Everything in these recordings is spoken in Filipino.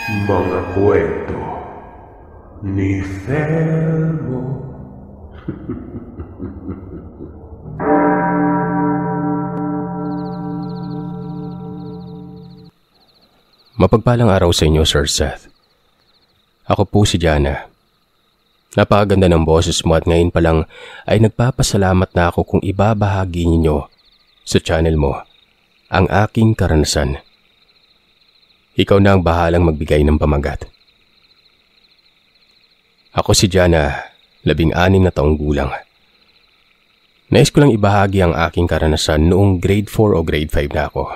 Mga kwento ni Thelmo. Mapagpalang araw sa inyo, Sir Seth. Ako po si Jana. Napakaganda ng boses mo at ngayon pa lang ay nagpapasalamat na ako kung ibabahagi ninyo sa channel mo ang aking karanasan. Ikaw na ang bahalang magbigay ng pamagat. Ako si Jana, 16 na taong gulang. Nais ko lang ibahagi ang aking karanasan noong grade 4 o grade 5 na ako.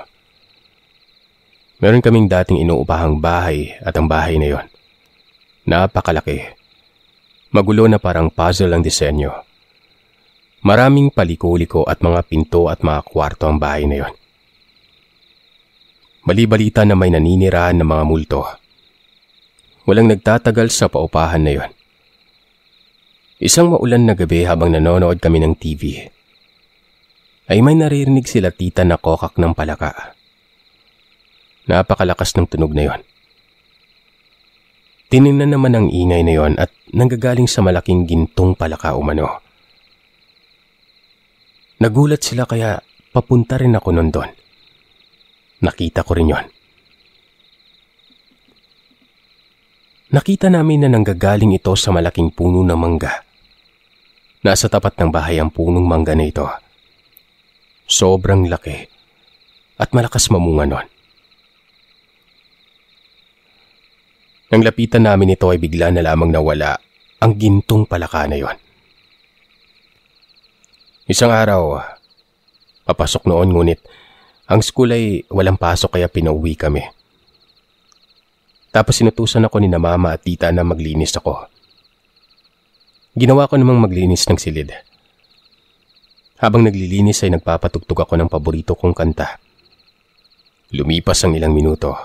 Meron kaming dating inuupahang bahay at ang bahay na yon, napakalaki. Magulo na parang puzzle ang disenyo. Maraming paliko-liko at mga pinto at mga kwarto ang bahay na yon. Bali-balita na may naninirahan ng mga multo. Walang nagtatagal sa paupahan na yon. Isang maulan na gabi habang nanonood kami ng TV, ay may naririnig sila tita na kokak ng palaka. Napakalakas ng tunog na yon. Tiningnan naman ang ingay na yon at nanggagaling sa malaking gintong palaka umano. Nagulat sila kaya papunta rin ako nun doon. Nakita ko rin yon. Nakita namin na nanggagaling ito sa malaking puno ng mangga. Nasa tapat ng bahay ang punong mangga na ito. Sobrang laki at malakas mamunga nun. Nang lapitan namin ito ay bigla na lamang nawala ang gintong palaka na yon. Isang araw, papasok noon ngunit ang school ay walang pasok kaya pinauwi kami. Tapos sinutusan ako ni na mama at tita na maglinis ako. Ginawa ko namang maglinis ng silid. Habang naglilinis ay nagpapatugtog ako ng paborito kong kanta. Lumipas ang ilang minuto.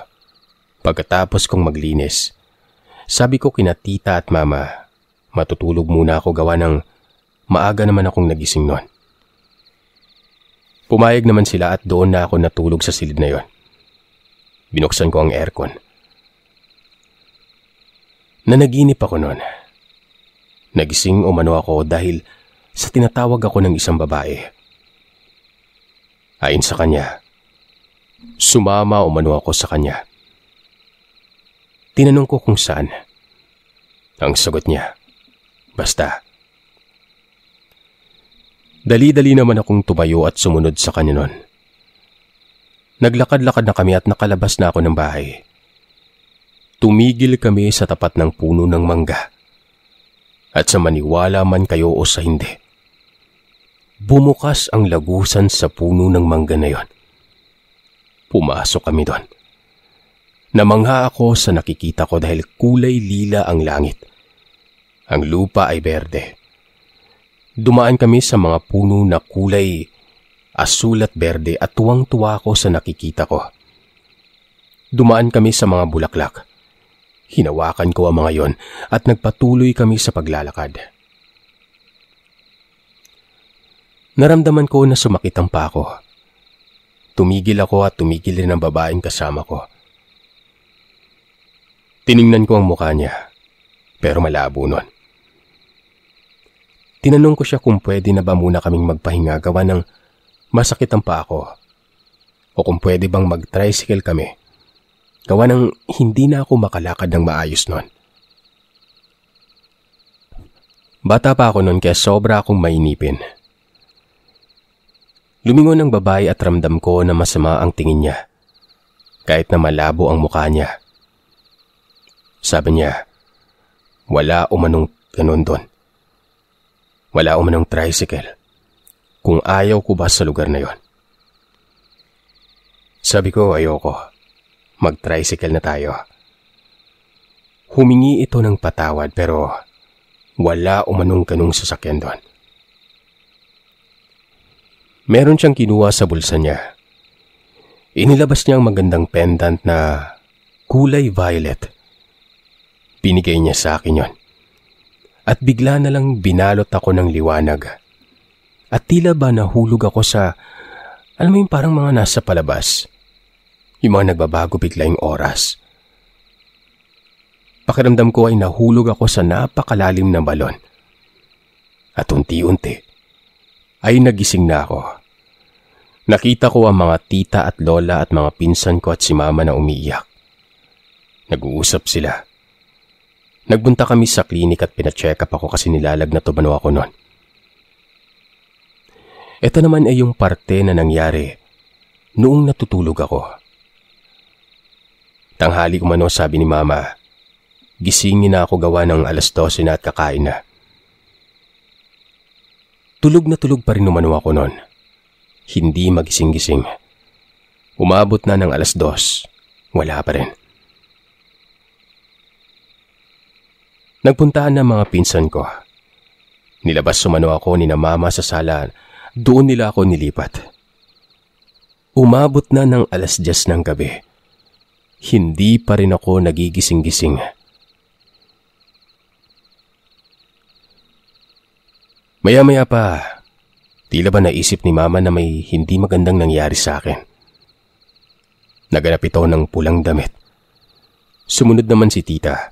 Pagkatapos kong maglinis, sabi ko kina tita at mama, matutulog muna ako gawa ng maaga naman akong nagising noon. Pumayag naman sila at doon na ako natulog sa silid na yon. Binuksan ko ang aircon. Nanaginip ako noon. Nagising umano ako dahil sa tinatawag ako ng isang babae. Ayon sa kanya, sumama umano ako sa kanya. Tinanong ko kung saan. Ang sagot niya, basta. Dali-dali naman akong tumayo at sumunod sa kanya noon. Naglakad-lakad na kami at nakalabas na ako ng bahay. Tumigil kami sa tapat ng puno ng mangga. At sa maniwala man kayo o sa hindi, bumukas ang lagusan sa puno ng mangga na yon. Pumasok kami doon. Namangha ako sa nakikita ko dahil kulay lila ang langit. Ang lupa ay berde. Dumaan kami sa mga puno na kulay asul at berde at tuwang-tuwa ako sa nakikita ko. Dumaan kami sa mga bulaklak. Hinawakan ko ang mga yon at nagpatuloy kami sa paglalakad. Naramdaman ko na sumakit ang paa ko. Tumigil ako at tumigil rin ang babaeng kasama ko. Tiningnan ko ang mukha niya, pero malabo nun. Tinanong ko siya kung pwede na ba muna kaming magpahinga gawa ng masakit ang paa ko. O kung pwede bang mag-tricycle kami. Gawa ng hindi na ako makalakad ng maayos nun. Bata pa ako nun kaya sobra akong mainipin. Lumingon ang babae at ramdam ko na masama ang tingin niya. Kahit na malabo ang mukha niya. Sabi niya, wala umanong ganun doon. Wala umanong tricycle. Kung ayaw ko ba sa lugar na yon. Sabi ko ayoko. Mag-tricycle na tayo. Humingi ito ng patawad pero wala umanong ganung sasakyan doon. Meron siyang kinuha sa bulsa niya. Inilabas niya ang magandang pendant na kulay violet. Binigay niya sa akin yon. At bigla na lang binalot ako ng liwanag. At tila ba nahulog ako sa, alam mo yung parang mga nasa palabas. Yung mga nagbabago bigla yung oras. Pakiramdam ko ay nahulog ako sa napakalalim na balon. At unti-unti ay nagising na ako. Nakita ko ang mga tita at lola at mga pinsan ko at si mama na umiiyak. Nag-uusap sila. Nagbunta kami sa klinik at pina-check up ako kasi nilalagnat umano ako noon. Ito naman ay yung parte na nangyari noong natutulog ako. Tanghali umano, sabi ni mama, gisingin na ako gawa ng 12:00 na at kakain na. Tulog na tulog pa rin umano ako noon. Hindi magising-gising. Umabot na ng 2:00, wala pa rin. Nagpuntahan ng mga pinsan ko. Nilabas umano ako ni na mama sa sala. Doon nila ako nilipat. Umabot na ng 10:00 ng gabi. Hindi pa rin ako nagigising-gising. Maya-maya pa, tila ba naisip ni mama na may hindi magandang nangyari sa akin. Naganap ito ng pulang damit. Sumunod naman si tita.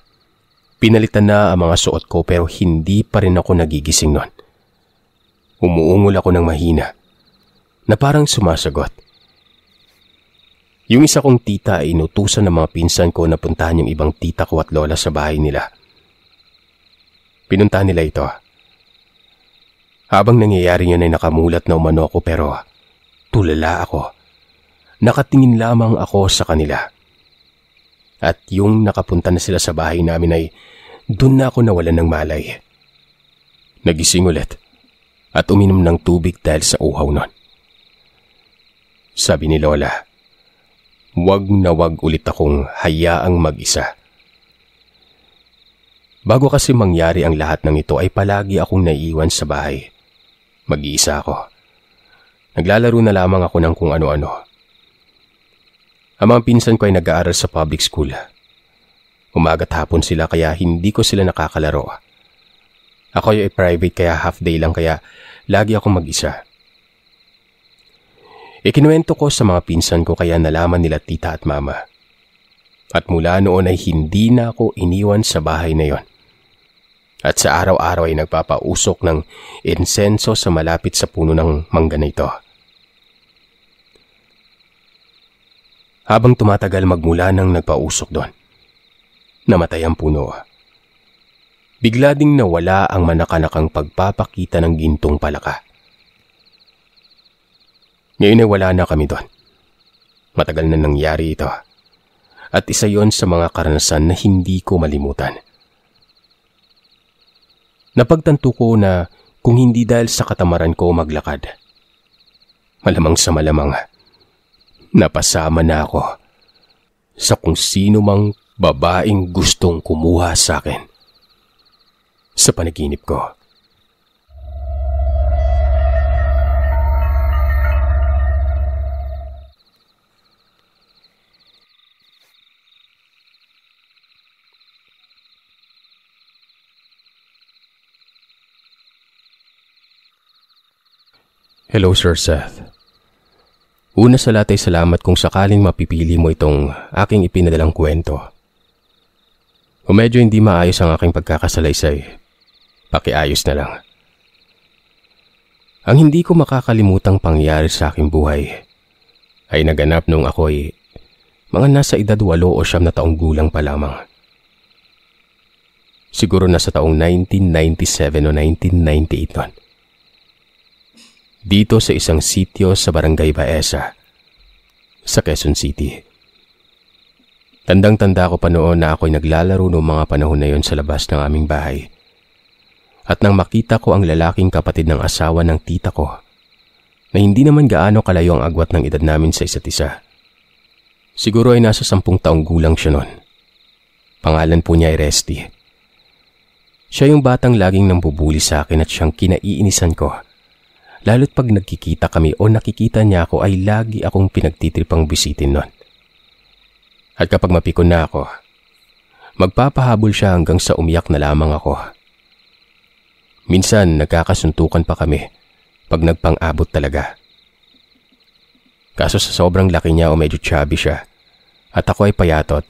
Pinalitan na ang mga suot ko pero hindi pa rin ako nagigising noon. Umuungol ako ng mahina na parang sumasagot. Yung isa kong tita ay inutusan ng mga pinsan ko na puntahan yung ibang tita ko at lola sa bahay nila. Pinuntahan nila ito. Habang nangyayari yun ay nakamulat na umano ako pero tulala ako. Nakatingin lamang ako sa kanila. At yung nakapunta na sila sa bahay namin ay doon na ako nawalan ng malay. Nagising ulit at uminom ng tubig dahil sa uhaw nun. Sabi ni Lola, wag na wag ulit akong hayaang mag-isa. Bago kasi mangyari ang lahat ng ito ay palagi akong naiiwan sa bahay. Mag-iisa ako. Naglalaro na lamang ako ng kung ano-ano. Ang mga pinsan ko ay nag-aaral sa public school. Umaga't hapon sila kaya hindi ko sila nakakalaro. Ako ay private kaya half day lang kaya lagi akong mag-isa. Ikinuwento ko sa mga pinsan ko kaya nalaman nila tita at mama. At mula noon ay hindi na ako iniwan sa bahay na yon. At sa araw-araw ay nagpapausok ng insenso sa malapit sa puno ng mangga na ito. Habang tumatagal magmula nang nagpausok doon, namatay ang puno. Bigla ding nawala ang manakanakang pagpapakita ng gintong palaka. Ngayon ay wala na kami doon. Matagal na nangyari ito. At isa yon sa mga karanasan na hindi ko malimutan. Napagtanto ko na kung hindi dahil sa katamaran ko maglakad, malamang sa malamang, napasama na ako sa kung sino mang babaeng gustong kumuha sa akin sa panaginip ko. Hello, Sir Seth. Una sa lahat ay salamat kung sakaling mapipili mo itong aking ipinadalang kwento. Kung medyo hindi maayos ang aking pagkakasalaysay, pakiayos na lang. Ang hindi ko makakalimutang pangyari sa aking buhay ay naganap nung ako'y mga nasa edad 8 o 9 na taong gulang pa lamang. Siguro nasa taong 1997 o 1998 nun. Dito sa isang sitio sa Barangay Baesa, sa Quezon City. Tandang-tanda ko pa noon na ako'y naglalaro noong mga panahon na yon sa labas ng aming bahay. At nang makita ko ang lalaking kapatid ng asawa ng tita ko, na hindi naman gaano kalayo ang agwat ng edad namin sa isa't isa. Siguro ay nasa 10 taong gulang siya noon. Pangalan po niya ay Resty. Siya yung batang laging nambubuli sa akin at siyang kinaiinisan ko. Lalo't pag nagkikita kami o nakikita niya ako ay lagi akong pinagtitripang bisitin nun. At kapag mapikon na ako, magpapahabol siya hanggang sa umiyak na lamang ako. Minsan nagkakasuntukan pa kami pag nagpang-abot talaga. Kaso sa sobrang laki niya o medyo chubby siya at ako ay payatot,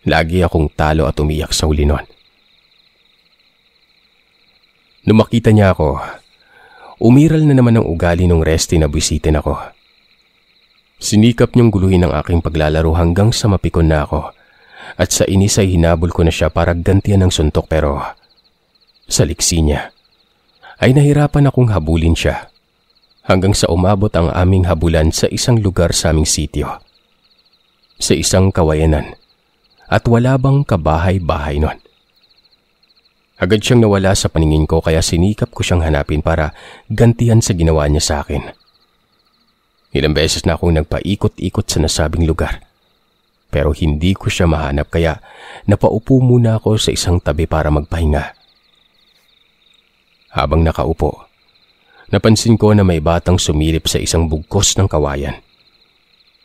Lagi akong talo at umiyak sa huli nun. Nung makita niya ako, umiral na naman ang ugali ng Resty na bisitin ako. Sinikap niyang guluhin ang aking paglalaro hanggang sa mapikon na ako at sa inis ay hinabol ko na siya para gantian ng suntok pero sa liksi niya ay nahirapan akong habulin siya hanggang sa umabot ang aming habulan sa isang lugar sa aming sitio. Sa isang kawayanan at wala bang kabahay-bahay nun. Agad siyang nawala sa paningin ko kaya sinikap ko siyang hanapin para gantihan sa ginawa niya sa akin. Ilang beses na akong nagpaikot-ikot sa nasabing lugar pero hindi ko siya mahanap kaya napaupo muna ako sa isang tabi para magpahinga. Habang nakaupo, napansin ko na may batang sumilip sa isang bugkos ng kawayan.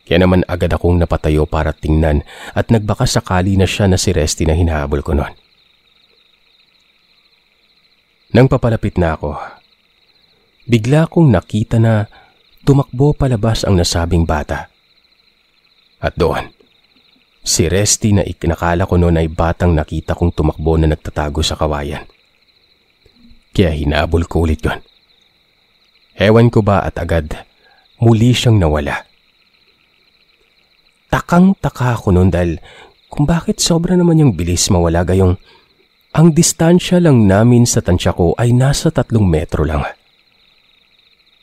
Kaya naman agad akong napatayo para tingnan at nagbaka sakali na siya na si Resty na hinahabol ko noon. Nang papalapit na ako, bigla kong nakita na tumakbo palabas ang nasabing bata. At doon, si Resty na ikinakala ko noon ay batang nakita kong tumakbo na nagtatago sa kawayan. Kaya hinabol ko ulit yun. Ewan ko ba at agad, muli siyang nawala. Takang-taka ako noon dahil kung bakit sobra naman yung bilis mawala gayong ang distansya lang namin sa tansya ko ay nasa 3 metro lang.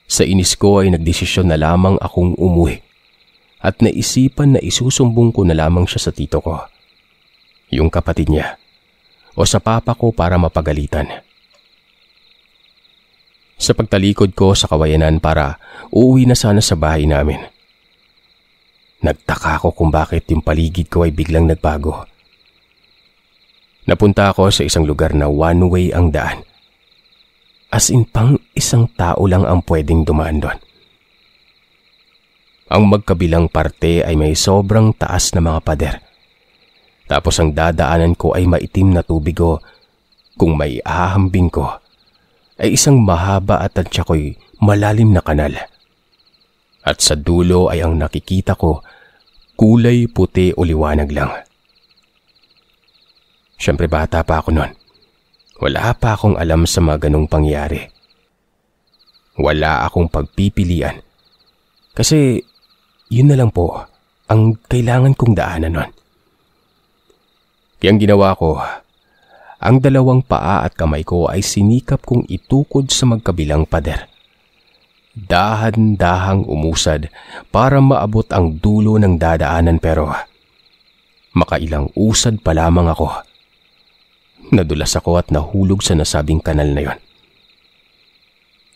Sa inis ko ay nagdesisyon na lamang akong umuwi at naisipan na isusumbong ko na lamang siya sa tito ko, yung kapatid niya, o sa papa ko para mapagalitan. Sa pagtalikod ko sa kawayanan para uuwi na sana sa bahay namin, nagtaka ako kung bakit yung paligid ko ay biglang nagbago. Napunta ako sa isang lugar na one-way ang daan. As in pang isang tao lang ang pwedeng dumaan doon. Ang magkabilang parte ay may sobrang taas na mga pader. Tapos ang dadaanan ko ay maitim na tubig o kung may ahambing ko ay isang mahaba at tansya ko'y malalim na kanal. At sa dulo ay ang nakikita ko kulay puti o liwanag lang. Siyempre bata pa ako noon. Wala pa akong alam sa mga ganong pangyari. Wala akong pagpipilian. Kasi yun na lang po ang kailangan kong daanan noon. Kaya ang ginawa ko, ang 2 paa at kamay ko ay sinikap kong itukod sa magkabilang pader. Dahan-dahang umusad para maabot ang dulo ng dadaanan pero makailang usad pa lamang ako. Nadulas ako at nahulog sa nasabing kanal na yon.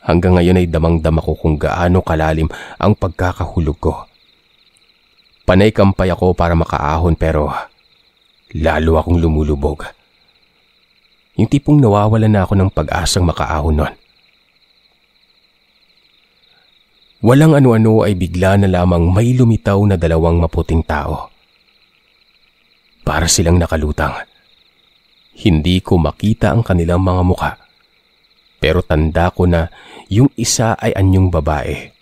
Hanggang ngayon ay damang-dama ko kung gaano kalalim ang pagkakahulog ko. Panay kampay ako para makaahon pero lalo akong lumulubog. Yung tipong nawawalan na ako ng pag-asang makaahon nun. Walang ano-ano ay bigla na lamang may lumitaw na 2 maputing tao. Para silang nakalutang. Hindi ko makita ang kanilang mga mukha. Pero tanda ko na yung isa ay anyong babae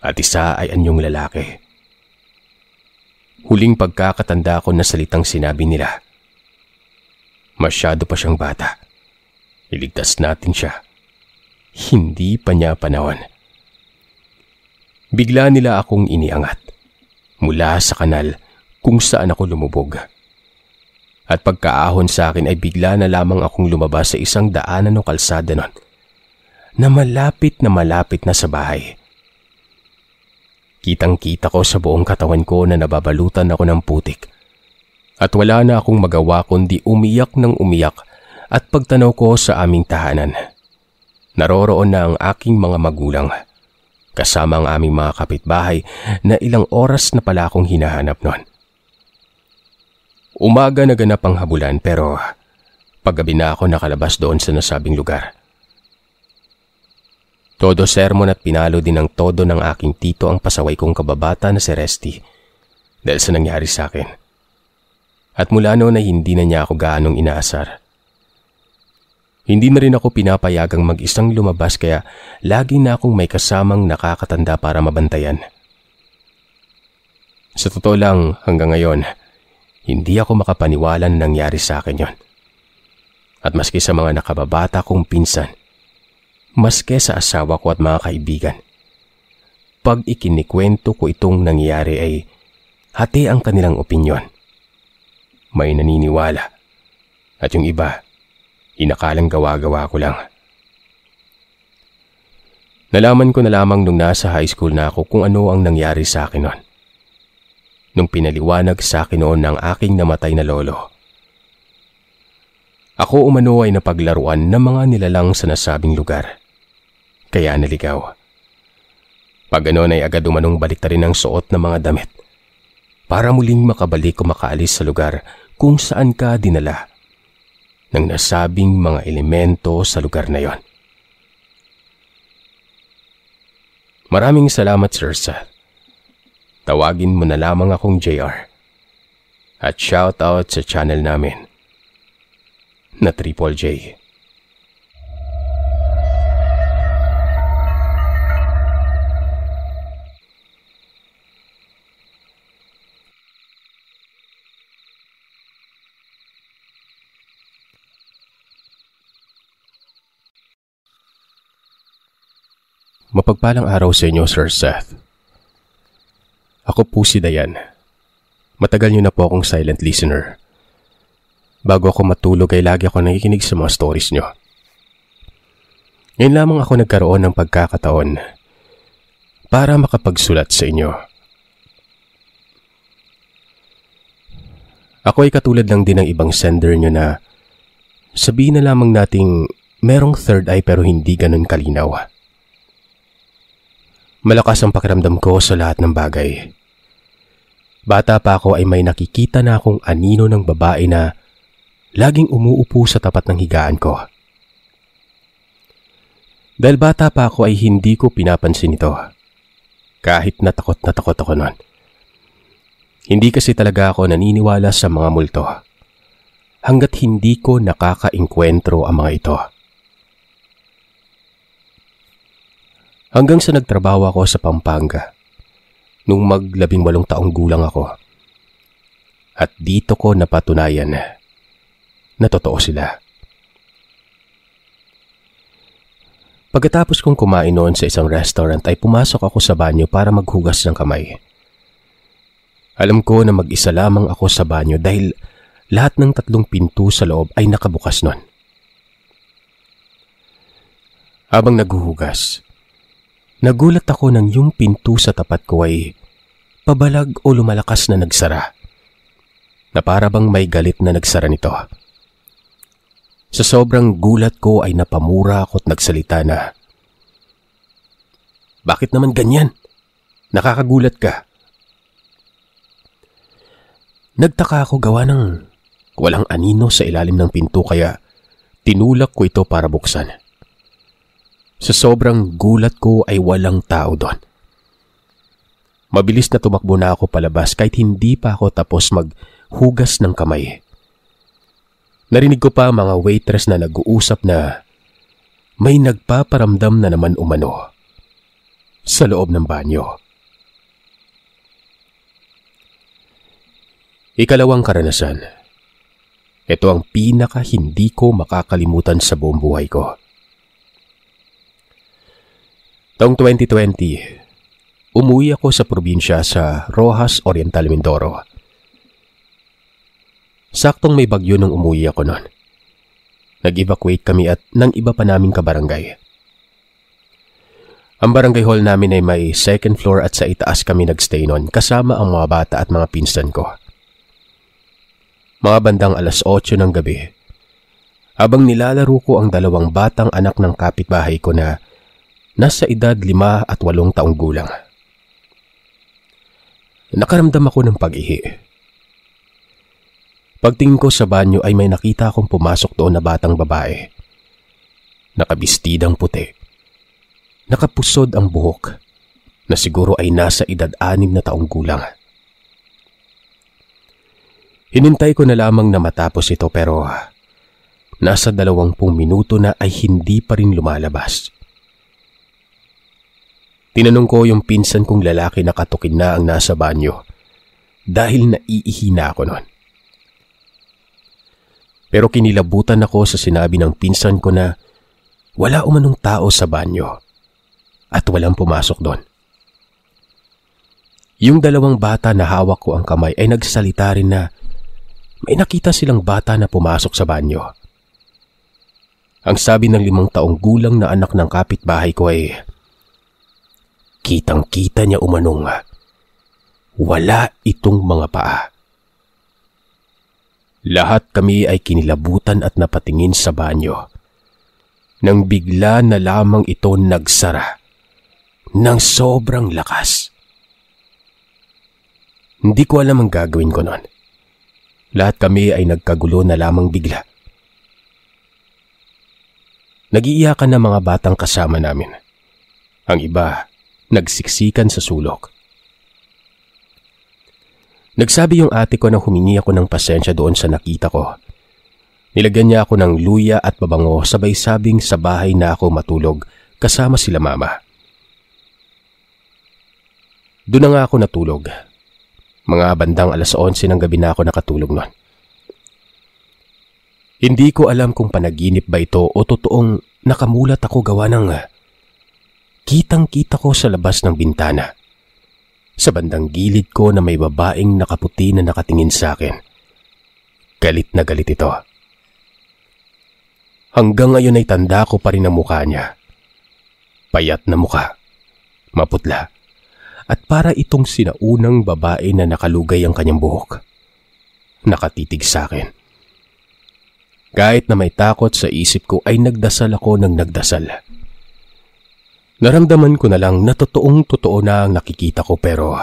at isa ay anyong lalaki. Huling pagkakatanda ko na salitang sinabi nila, "Masyado pa siyang bata. Iligtas natin siya. Hindi pa niya panahon." Bigla nila akong iniangat mula sa kanal kung saan ako lumubog. At pagkaahon sa akin ay bigla na lamang akong lumabas sa isang daanan o kalsada nun na malapit na sa bahay. Kitang-kita ko sa buong katawan ko na nababalutan ako ng putik. At wala na akong magawa kundi umiyak ng umiyak at pagtanaw ko sa aming tahanan. Naroroon na ang aking mga magulang, kasama ang aming mga kapitbahay na ilang oras na pala akong hinahanap nun. Umaga na ganap ang habulan pero paggabi na ako nakalabas doon sa nasabing lugar. Todo sermon at pinalo din ng todo ng aking tito ang pasaway kong kababata na si Resty dahil sa nangyari sa akin. At mula noon ay hindi na niya ako gaanong inaasar. Hindi na rin ako pinapayagang mag-isang lumabas kaya lagi na akong may kasamang nakakatanda para mabantayan. Sa totoo lang hanggang ngayon, Hindi ako makapaniwala na nangyari sa akin yon. At maski sa mga nakababata kong pinsan, maski sa asawa ko at mga kaibigan, pag ikinikwento ko itong nangyari ay hati ang kanilang opinyon. May naniniwala at yung iba, inakalang gawa-gawa ko lang. Nalaman ko na lamang nung nasa high school na ako kung ano ang nangyari sa akin noon. Nung pinaliwanag sa akin noon ng aking namatay na lolo. Ako umano ay napaglaruan ng mga nilalang sa nasabing lugar. Kaya naligaw. Pag ganoon ay agad umanong baliktarin ang suot ng mga damit para muling makabalik o makaalis sa lugar kung saan ka dinala ng nasabing mga elemento sa lugar na yon. Maraming salamat, Sir Seth. Tawagin mo na lamang akong JR. At shout out sa channel namin na Triple J. Mapagpalang araw sa inyo, Sir Seth. Ako po si Dayan. Matagal niyo na po akong silent listener. Bago ako matulog ay lagi ako nakikinig sa mga stories niyo. Ngayon lamang ako nagkaroon ng pagkakataon para makapagsulat sa inyo. Ako ay katulad lang din ng ibang sender niyo na sabihin na lamang nating merong third eye pero hindi ganun kalinaw. Malakas ang pakiramdam ko sa lahat ng bagay. Bata pa ako ay may nakikita na akong anino ng babae na laging umuupo sa tapat ng higaan ko. Dahil bata pa ako ay hindi ko pinapansin ito. Kahit natakot ako noon. Hindi kasi talaga ako naniniwala sa mga multo. Hanggat hindi ko nakakaengkwentro ang mga ito. Hanggang sa nagtrabaho ako sa Pampanga nung mag-18 taong gulang ako. At dito ko napatunayan na totoo sila. Pagkatapos kong kumain noon sa isang restaurant ay pumasok ako sa banyo para maghugas ng kamay. Alam ko na mag-isa lamang ako sa banyo dahil lahat ng 3 pinto sa loob ay nakabukas noon. Habang naghuhugas, nagulat ako nang yung pinto sa tapat ko ay pabalag o lumalakas na nagsara. Na para bang may galit na nagsara nito. Sa sobrang gulat ko ay napamura ako at nagsalita na, "Bakit naman ganyan? Nakakagulat ka." Nagtaka ako gawa ng walang anino sa ilalim ng pinto kaya tinulak ko ito para buksan. Sa sobrang gulat ko ay walang tao doon. Mabilis na tumakbo na ako palabas kahit hindi pa ako tapos maghugas ng kamay. Narinig ko pa mga waitress na nag-uusap na may nagpaparamdam na naman umano sa loob ng banyo. Ikalawang karanasan. Ito ang pinaka hindi ko makakalimutan sa buong buhay ko. Taong 2020, umuwi ako sa probinsya sa Roxas Oriental, Mindoro. Saktong may bagyo nung umuwi ako noon. Nag-evacuate kami at ng iba pa naming kabarangay. Ang barangay hall namin ay may second floor at sa itaas kami nagstay noon kasama ang mga bata at mga pinsan ko. Mga bandang 8:00 ng gabi, habang nilalaro ko ang 2 batang anak ng kapitbahay ko na nasa edad 5 at 8 taong gulang. Nakaramdam ako ng pag-ihi. Pagtingin ko sa banyo ay may nakita akong pumasok doon na batang babae. Nakabistidang puti. Nakapusod ang buhok na siguro ay nasa edad 6 na taong gulang. Hinintay ko na lamang na matapos ito pero nasa 20 minuto na ay hindi pa rin lumalabas. Tinanong ko yung pinsan kong lalaki na katukin na ang nasa banyo dahil naiihi na ako noon. Pero kinilabutan ako sa sinabi ng pinsan ko na wala umanong tao sa banyo at walang pumasok doon. Yung dalawang bata na hawak ko ang kamay ay nagsalita rin na may nakita silang bata na pumasok sa banyo. Ang sabi ng 5 taong gulang na anak ng kapitbahay ko ay kitang-kita niya umanong wala itong mga paa. Lahat kami ay kinilabutan at napatingin sa banyo nang bigla na lamang ito nagsara ng sobrang lakas. Hindi ko alam ang gagawin ko noon. Lahat kami ay nagkagulo na lamang bigla. Nag-iiyakan na mga batang kasama namin. Ang iba, nagsiksikan sa sulok. Nagsabi yung ate ko na humingi ako ng pasensya doon sa nakita ko. Nilagyan niya ako ng luya at babango sabay sabing sa bahay na ako matulog kasama sila mama. Doon na nga ako natulog. Mga bandang 11:00 ng gabi na ako nakatulog noon. Hindi ko alam kung panaginip ba ito o totoong nakamulat ako gawa ng kitang-kita ko sa labas ng bintana. Sa bandang gilid ko na may babaeng nakaputi na nakatingin sa akin. Galit na galit ito. Hanggang ngayon ay tanda ko pa rin ang mukha niya. Payat na mukha, maputla, at para itong sinaunang babae na nakalugay ang kanyang buhok. Nakatitig sa akin. Kahit na may takot sa isip ko ay nagdasal ako ng nagdasal. Naramdaman ko na lang na totoong-totoo na ang nakikita ko pero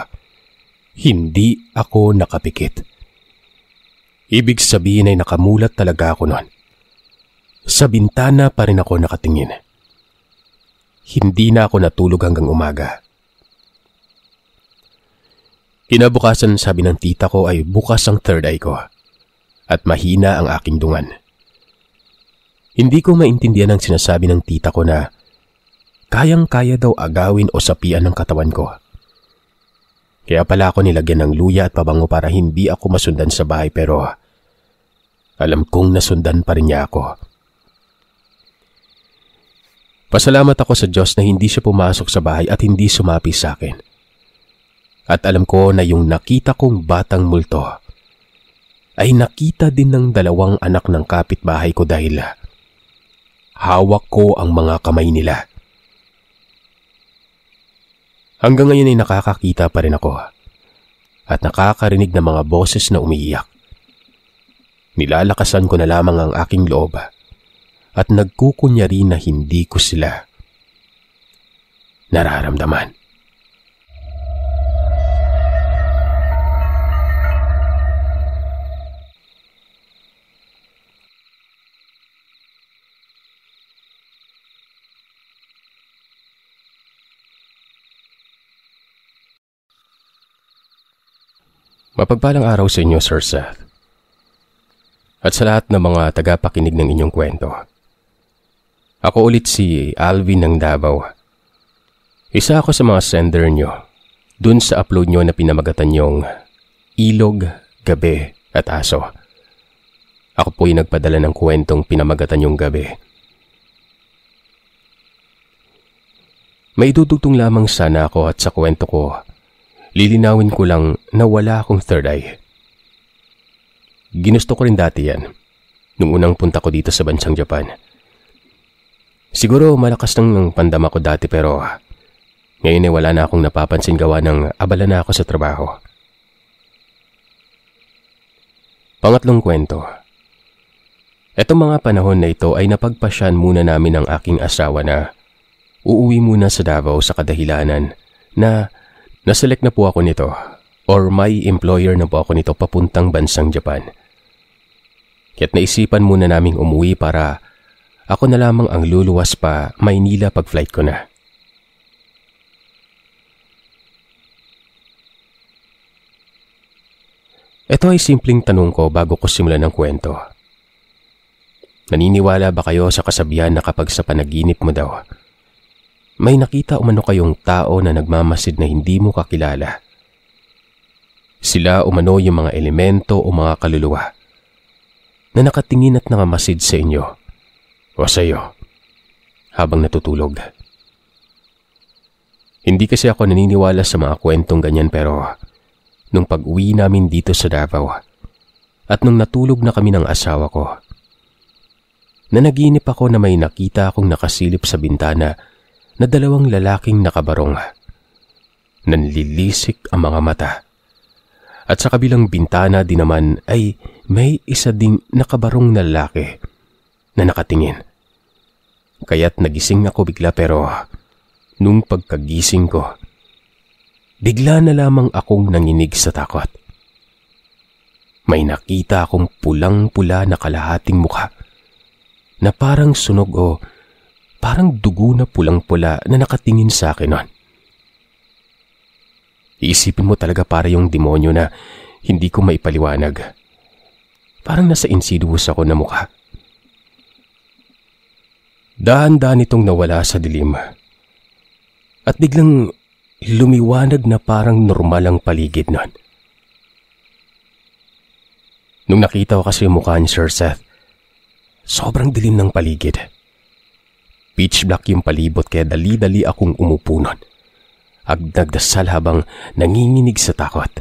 hindi ako nakapikit. Ibig sabihin ay nakamulat talaga ako noon. Sa bintana pa rin ako nakatingin. Hindi na ako natulog hanggang umaga. Kinabukasan sabi ng tita ko ay bukas ang third eye ko at mahina ang aking dungan. Hindi ko maintindihan ang sinasabi ng tita ko na kayang-kaya daw agawin o sapian ng katawan ko. Kaya pala ako nilagyan ng luya at pabango para hindi ako masundan sa bahay pero alam kong nasundan pa rin niya ako. Pasalamat ako sa Diyos na hindi siya pumasok sa bahay at hindi sumapi sa akin. At alam ko na yung nakita kong batang multo ay nakita din ng 2 anak ng kapitbahay ko dahil hawak ko ang mga kamay nila. Hanggang ngayon ay nakakakita pa rin ako at nakakarinig ng mga boses na umiiyak. Nilalakasan ko na lamang ang aking loob at nagkukunyari na hindi ko sila nararamdaman. Mapagpalang araw sa inyo, Sir Seth. At sa lahat ng mga tagapakinig ng inyong kwento. Ako ulit si Alvin ng Davao. Isa ako sa mga sender nyo dun sa upload nyo na pinamagatan yung Ilog, Gabi at Aso. Ako po'y nagpadala ng kwentong pinamagatan yung gabi. May dudugtong lamang sana ako at sa kwento ko, lilinawin ko lang na wala akong third eye. Ginusto ko rin dati yan, nung unang punta ko dito sa bansang Japan. Siguro malakas ng pandama ko dati pero ngayon ay wala na akong napapansin gawa ng abala na ako sa trabaho. Pangatlong kwento. Etong mga panahon na ito ay napagpasyan muna namin ng aking asawa na uuwi muna sa Davao sa kadahilanan na naselect na po ako nito or may employer na po ako nito papuntang bansang Japan. Kaya't naisipan muna naming umuwi para ako na lamang ang luluwas pa Maynila pag flight ko na. Ito ay simpleng tanong ko bago ko simulan ng kwento. Naniniwala ba kayo sa kasabihan na kapag sa panaginip mo daw, may nakita umano kayong tao na nagmamasid na hindi mo kakilala? Sila umano yung mga elemento o mga kaluluwa na nakatingin at nangamasid sa inyo o sa iyo habang natutulog. Hindi kasi ako naniniwala sa mga kwentong ganyan, pero nung pag-uwi namin dito sa Davao at nung natulog na kami ng asawa ko, nanaginip ako na may nakita akong nakasilip sa bintana na dalawang lalaking nakabarong. Nanlilisik ang mga mata. At sa kabilang bintana din naman ay may isa ding nakabarong na lalaki na nakatingin. Kaya't nagising ako bigla, pero nung pagkagising ko, bigla na lamang akong nanginig sa takot. May nakita akong pulang-pula na kalahating mukha na parang sunog o parang dugo na pulang-pula na nakatingin sa akin nun. Iisipin mo talaga para yung demonyo na hindi ko maipaliwanag. Parang nasa insidious ako na mukha. Dahan-dahan itong nawala sa dilim. At biglang lumiwanag na parang normal ang paligid nun. Nung nakita ko kasi yung mukha ni Sir Seth, sobrang dilim ng paligid. Pitch black yung palibot, kaya dali-dali akong umupo nun. At nagdasal habang nanginginig sa takot.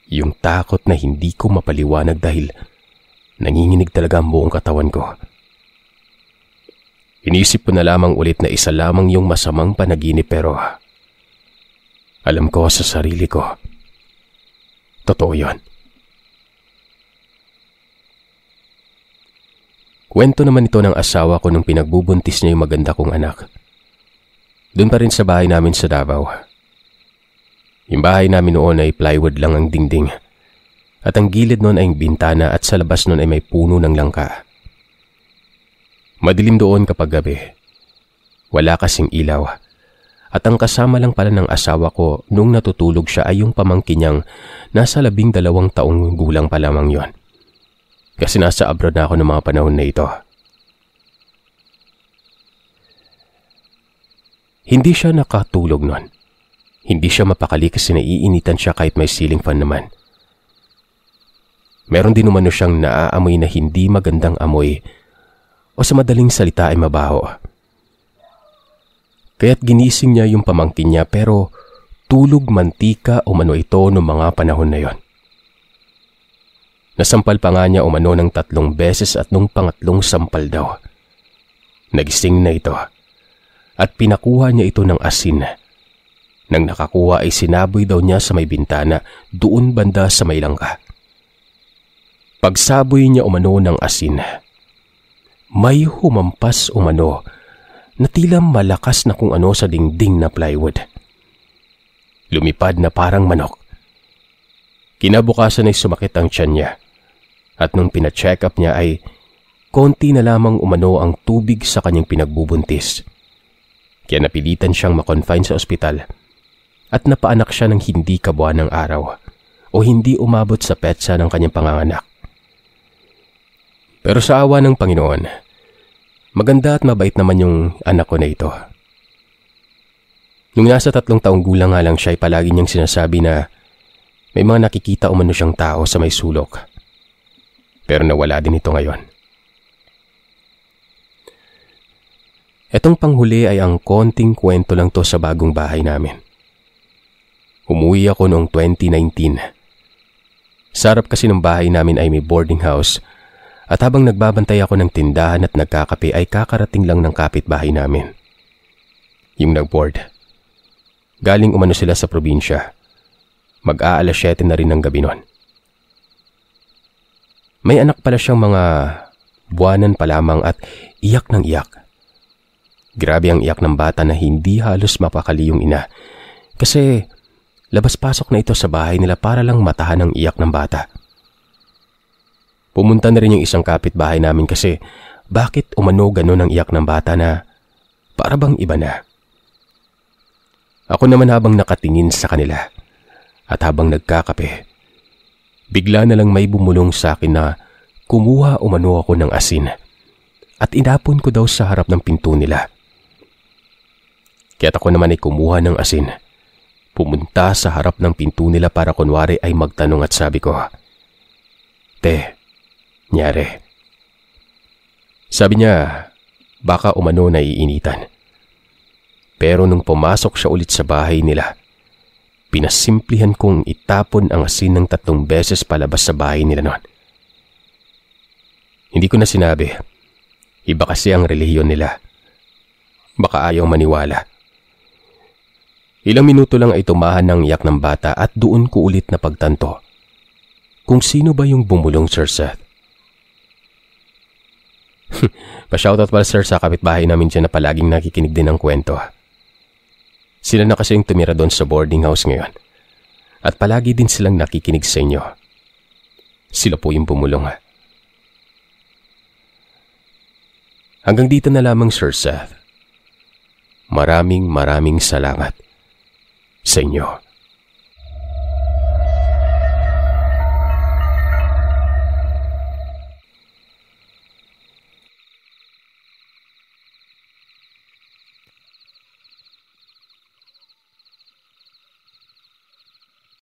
Yung takot na hindi ko mapaliwanag dahil nanginginig talaga ang buong katawan ko. Inisip ko na lamang ulit na isa lamang yung masamang panaginip, pero alam ko sa sarili ko, totoo yun. Kwento naman ito ng asawa ko nung pinagbubuntis niya yung maganda kong anak. Doon pa rin sa bahay namin sa Davao. Yung bahay namin noon ay plywood lang ang dingding. At ang gilid noon ay bintana at sa labas noon ay may puno ng langka. Madilim doon kapag gabi. Wala kasing ilaw. At ang kasama lang pala ng asawa ko nung natutulog siya ay yung pamangkin niyang nasa 12 taong gulang pa lamang yon. Kasi nasa abroad na ako ng mga panahon na ito. Hindi siya nakatulog nun. Hindi siya mapakali kasi naiinitan siya kahit may ceiling fan naman. Meron din umano siyang naaamoy na hindi magandang amoy o sa madaling salita ay mabaho. Kaya't ginising niya yung pamangkin niya, pero tulog mantika umano ito noong mga panahon na yon. Nasampal pa nga niya umano ng 3 beses at nung pangatlong sampal daw, nagising na ito. At pinakuha niya ito ng asin. Nang nakakuha ay sinaboy daw niya sa may bintana doon banda sa may langka. Pagsaboy niya umano ng asin, may humampas umano na tila malakas na kung ano sa dingding na plywood. Lumipad na parang manok. Kinabukasan ay sumakit ang tiyan niya. At nung pina-check up niya ay konti na lamang umano ang tubig sa kanyang pinagbubuntis. Kaya napilitan siyang makonfine sa ospital at napaanak siya ng hindi kabuuan ng araw o hindi umabot sa petsa ng kanyang panganganak. Pero sa awa ng Panginoon, maganda at mabait naman yung anak ko na ito. Nung nasa 3 taong gulang nga lang siya ay palagi niyang sinasabi na may mga nakikita umano siyang tao sa may sulok. Pero nawala din ito ngayon. Etong panghuli ay ang konting kwento lang to sa bagong bahay namin. Umuwi ako noong 2019. Sa harap kasi ng bahay namin ay may boarding house at habang nagbabantay ako ng tindahan at nagkakape ay kakarating lang ng kapitbahay namin. Yung nag-board. Galing umano sila sa probinsya. Mag-aalas 7 na rin ng gabi nun. May anak pala siyang mga buwanan pa lamang at iyak ng iyak. Grabe ang iyak ng bata na hindi halos mapakali yung ina. Kasi labas-pasok na ito sa bahay nila para lang matahan ang iyak ng bata. Pumunta na rin yung isang kapitbahay namin kasi bakit umano ganun ang iyak ng bata na para bang iba na. Ako naman habang nakatingin sa kanila at habang nagkakape, bigla na lang may bumulong sa akin na kumuha umano ako ng asin at inapon ko daw sa harap ng pinto nila. Kaya't ako naman ay kumuha ng asin. Pumunta sa harap ng pinto nila para kunwari ay magtanong at sabi ko, "Te, nyari. Sabi niya, baka umano naiinitan. Pero nung pumasok siya ulit sa bahay nila, pinasimplihan kong itapon ang asin ng 3 beses palabas sa bahay nila noon. Hindi ko na sinabi. Iba kasi ang relihiyon nila. Baka ayaw maniwala. Ilang minuto lang ay tumahan ng iyak ng bata at doon ko ulit na pagtanto kung sino ba yung bumulong, Sir Seth. Pa-shoutout pala, sir, sa kapitbahay namin dyan na palaging nakikinig din ng kwento. Sila na kasi yung tumira doon sa boarding house ngayon. At palagi din silang nakikinig sa inyo. Sila po yung bumulong. Hanggang dito na lamang, Sir Seth. Maraming salamat sa inyo.